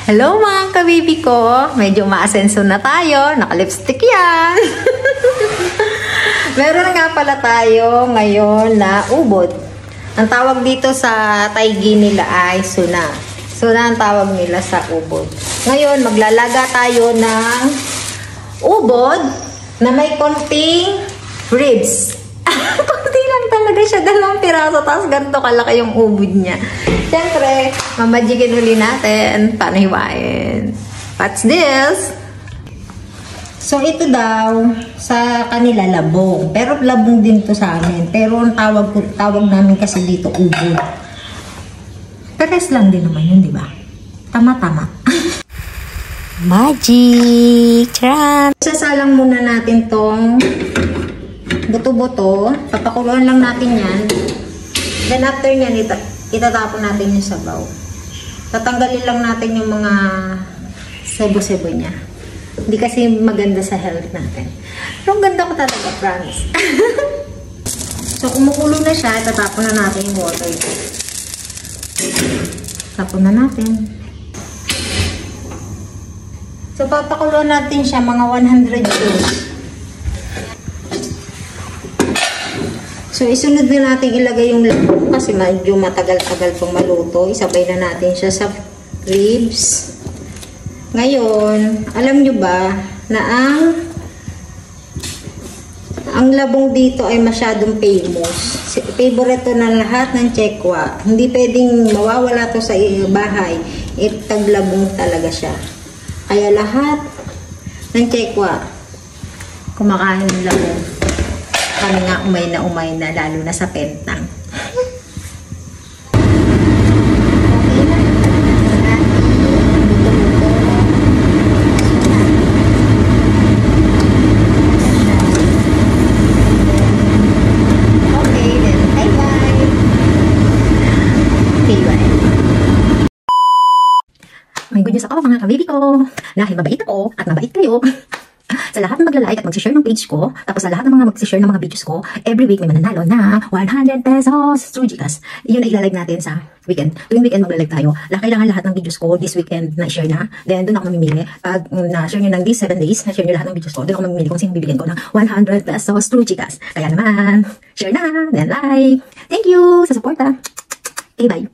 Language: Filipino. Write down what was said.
Hello mga kabibi ko! Medyo maasenso na tayo. Naka-lipstick yan. Meron nga pala tayo ngayon na ubod. Ang tawag dito sa Taigi nila ay suna. Suna ang tawag nila sa ubod. Ngayon, maglalaga tayo ng ubod na may konting ribs. Konti lang talaga siya. 2 piraso. Tapos ganito kalaki yung ubod niya. Siyempre, mamajikin uli natin. Paano hiwain? What's this? So, ito daw sa kanila labong. Pero labong din to sa amin. Pero ang tawag namin kasi dito ubod. Peres lang din naman yun, di ba? Tama-tama. Magic! Charan! Sasalang muna natin tong buto-buto. Papakuluan lang natin yan. Then after nyan, itatapon natin yung sabaw. Tatanggalin lang natin yung mga sebo-sebo niya. Hindi kasi maganda sa health natin. Pero ang ganda ko talaga, promise. So, kumukulo na siya, itatapon na natin yung water. Tapon na natin. So, papakuluan natin siya mga 100 years. So, isunod na natin ilagay yung labong kasi medyo matagal-tagal pang maluto. Isabay na natin siya sa ribs. Ngayon, alam nyo ba na ang labong dito ay masyadong famous. Favorite to na lahat ng Chekwa. Hindi pwedeng mawawala to sa bahay. Taglabong talaga siya. Kaya lahat ng Chekwa kumakain ng labong. Kami nga umay na lalo na sa pentang. May good news ako mga kabibi ko. Dahil mabait ako at mabait kayo. Sa lahat ng magla-like at mag-share ng page ko, tapos sa lahat ng mga mag-share ng mga videos ko, every week may mananalo na 100 pesos through GCash. Yun ay ilalive natin sa weekend. Tuwing weekend magla-live tayo. Kailangan lahat ng videos ko this weekend na share na. Then doon ako mamimili. Pag na-share nyo ng these 7 days, na-share nyo lahat ng videos ko, doon ako mamimili kung sino bibigyan ko ng 100 pesos through GCash. Kaya naman, share na, then like. Thank you sa support. Okay, bye.